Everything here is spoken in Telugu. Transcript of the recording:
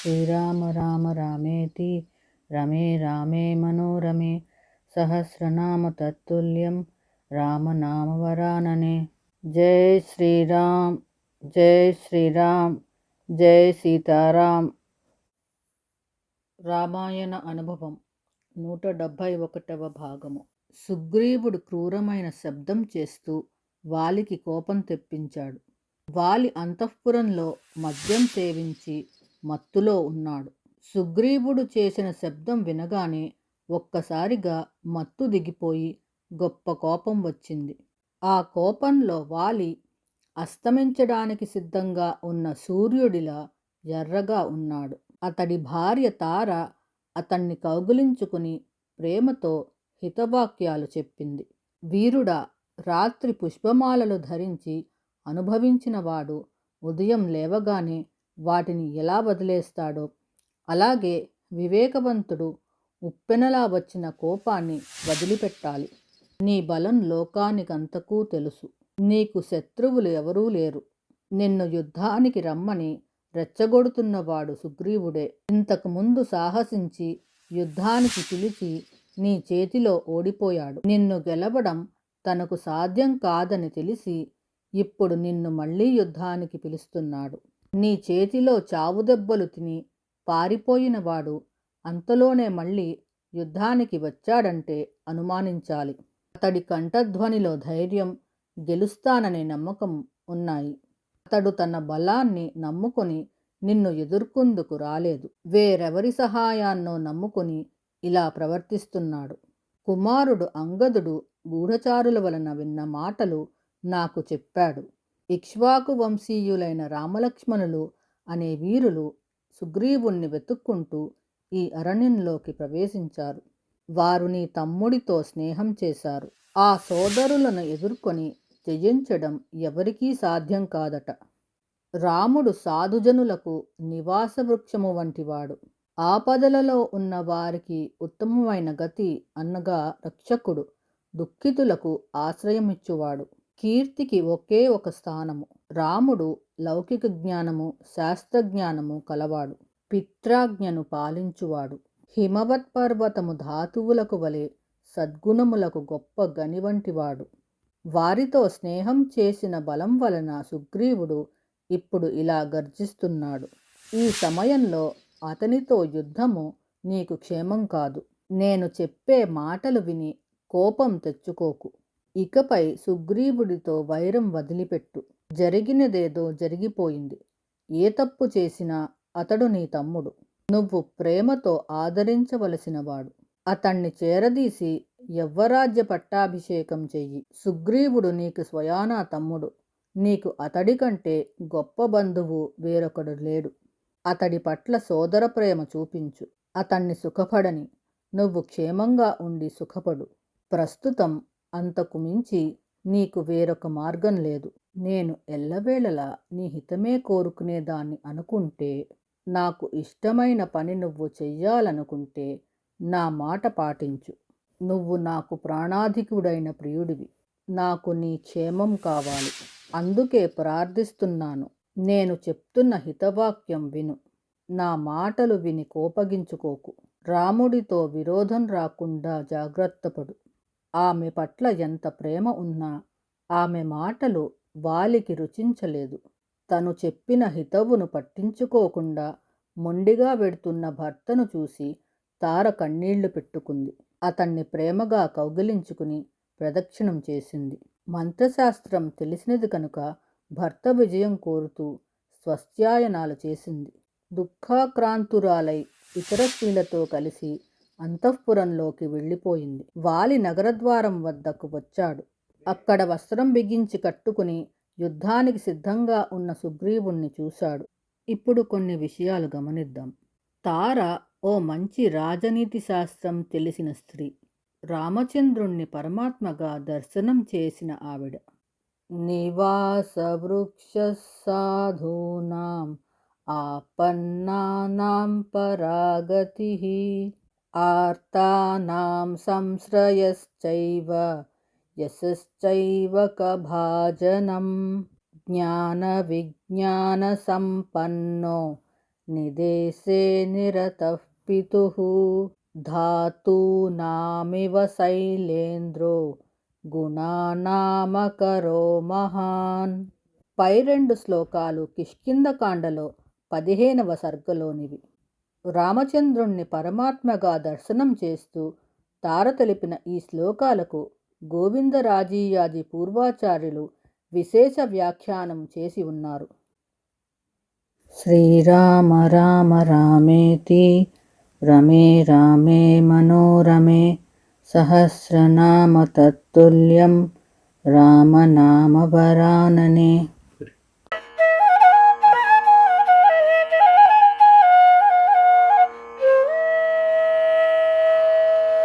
శ్రీరామ రామ రామేతి రమే రామే మనోరమే సహస్రనామ తత్తుల్యం రామనామవరాననే. జై శ్రీరామ్, జై శ్రీరామ్, జై సీతారాం. రామాయణ అనుభవం 171వ భాగము. సుగ్రీవుడు క్రూరమైన శబ్దం చేస్తూ వాలికి కోపం తెప్పించాడు. వాలి అంతఃపురంలో మద్యం సేవించి మత్తులో ఉన్నాడు. సుగ్రీవుడు చేసిన శబ్దం వినగానే ఒక్కసారిగా మత్తు దిగిపోయి గొప్ప కోపం వచ్చింది. ఆ కోపంలో వాలి అస్తమించడానికి సిద్ధంగా ఉన్న సూర్యుడిలా ఎర్రగా ఉన్నాడు. అతడి భార్య తార అతన్ని కౌగిలించుకుని ప్రేమతో హితవాక్యాలు చెప్పింది. వీరుడా, రాత్రి పుష్పమాలలు ధరించి అనుభవించినవాడు ఉదయం లేవగానే వాటిని ఎలా వదిలేస్తాడో, అలాగే వివేకవంతుడు ఉప్పెనలా వచ్చిన కోపాన్ని వదిలిపెట్టాలి. నీ బలం లోకానికంతకూ తెలుసు. నీకు శత్రువులు ఎవరూ లేరు. నిన్ను యుద్ధానికి రమ్మని రెచ్చగొడుతున్నవాడు సుగ్రీవుడే. ఇంతకుముందు సాహసించి యుద్ధానికి పిలిచి నీ చేతిలో ఓడిపోయాడు. నిన్ను గెలవడం తనకు సాధ్యం కాదని తెలిసి ఇప్పుడు నిన్ను మళ్ళీ యుద్ధానికి పిలుస్తున్నాడు. నీ చేతిలో చావుదెబ్బలు తిని పారిపోయినవాడు అంతలోనే మళ్ళీ యుద్ధానికి వచ్చాడంటే అనుమానించాలి. అతడి కంఠధ్వనిలో ధైర్యం, గెలుస్తాననే నమ్మకం ఉన్నాయి. అతడు తన బలాన్ని నమ్ముకొని నిన్ను ఎదుర్కొందుకు రాలేదు. వేరెవరి సహాయాన్నో నమ్ముకొని ఇలా ప్రవర్తిస్తున్నాడు. కుమారుడు అంగదుడు గూఢచారుల వలన విన్న మాటలు నాకు చెప్పాడు. ఇక్ష్వాకు వంశీయులైన రామలక్ష్మణులు అనే వీరులు సుగ్రీవుణ్ణి వెతుక్కుంటూ ఈ అరణ్యంలోకి ప్రవేశించారు. వారు నీ తమ్ముడితో స్నేహం చేశారు. ఆ సోదరులను ఎదుర్కొని జయించడం ఎవరికీ సాధ్యం కాదట. రాముడు సాధుజనులకు నివాస వృక్షము వంటివాడు. ఆపదలలో ఉన్న వారికి ఉత్తమమైన గతి అన్నగా రక్షకుడు, దుఃఖితులకు ఆశ్రయమిచ్చువాడు. కీర్తికి ఒకే ఒక స్థానము. రాముడు లౌకిక జ్ఞానము, శాస్త్రజ్ఞానము కలవాడు. పిత్రాజ్ఞను పాలించువాడు. హిమవత్పర్వతము ధాతువులకు వలె సద్గుణములకు గొప్ప గని వంటివాడు. వారితో స్నేహం చేసిన బలం వలన సుగ్రీవుడు ఇప్పుడు ఇలా గర్జిస్తున్నాడు. ఈ సమయంలో అతనితో యుద్ధము నీకు క్షేమం కాదు. నేను చెప్పే మాటలు విని కోపం తెచ్చుకోకు. ఇకపై సుగ్రీవుడితో వైరం వదిలిపెట్టు. జరిగినదేదో జరిగిపోయింది. ఏ తప్పు చేసినా అతడు నీ తమ్ముడు. నువ్వు ప్రేమతో ఆదరించవలసినవాడు. అతన్ని చేరదీసి యవ్వరాజ్య పట్టాభిషేకం చెయ్యి. సుగ్రీవుడు నీకు స్వయానా తమ్ముడు. నీకు అతడి కంటే గొప్ప బంధువు వేరొకడు లేడు. అతడి పట్ల సోదర ప్రేమ చూపించు. అతన్ని సుఖపడని. నువ్వు క్షేమంగా ఉండి సుఖపడు. ప్రస్తుతం అంతకు మించి నీకు వేరొక మార్గం లేదు. నేను ఎల్లవేళలా నీ హితమే కోరుకునేదాన్ని అనుకుంటే, నాకు ఇష్టమైన పని నువ్వు చెయ్యాలనుకుంటే నా మాట పాటించు. నువ్వు నాకు ప్రాణాధికుడైన ప్రియుడివి. నాకు నీ క్షేమం కావాలి. అందుకే ప్రార్థిస్తున్నాను. నేను చెప్తున్న హితవాక్యం విను. నా మాటలు విని కోపగించుకోకు. రాముడితో విరోధం రాకుండా జాగ్రత్తపడు. ఆమె పట్ల ఎంత ప్రేమ ఉన్నా ఆమె మాటలు వాలికి రుచించలేదు. తను చెప్పిన హితవును పట్టించుకోకుండా మొండిగా వెడుతున్న భర్తను చూసి తార కన్నీళ్లు పెట్టుకుంది. అతన్ని ప్రేమగా కౌగిలించుకుని ప్రదక్షిణం చేసింది. మంత్రశాస్త్రం తెలిసినది కనుక భర్త విజయం కోరుతూ స్వస్త్యాయనాలు చేసింది. దుఃఖాక్రాంతురాలై ఇతర స్త్రీలతో కలిసి అంతఃపురంలోకి వెళ్ళిపోయింది. వాలి నగరద్వారం వద్దకు వచ్చాడు. అక్కడ వస్త్రం బిగించి కట్టుకుని యుద్ధానికి సిద్ధంగా ఉన్న సుగ్రీవుణ్ణి చూశాడు. ఇప్పుడు కొన్ని విషయాలు గమనిద్దాం. తార ఓ మంచి రాజనీతి శాస్త్రం తెలిసిన స్త్రీ. రామచంద్రుణ్ణి పరమాత్మగా దర్శనం చేసిన ఆవిడ. నివాస వృక్ష సాధూనాం ఆపన్నానాం పరాగతిః ఆర్తానాం సంశ్రయశ్చైవ యశశ్చైవ కభాజనం జ్ఞాన విజ్ఞాన సంపన్నో నిదేశే నిరతః పితుః ధాతూనామివ శైలేంద్రో గుణానామకరో మహాన్. పై 2 శ్లోకాలు కిష్కింధకాండలో 15వ సర్గలోనివి. రామచంద్రుణ్ణి పరమాత్మగా దర్శనం చేస్తూ తార తెలిపిన ఈ శ్లోకాలకు గోవిందరాజీయాది పూర్వాచార్యులు విశేష వ్యాఖ్యానం చేసి ఉన్నారు. శ్రీరామ రామ రామేతి రమే రామే మనోరమే సహస్రనామ తత్తుల్యం రామనామ వరాననే.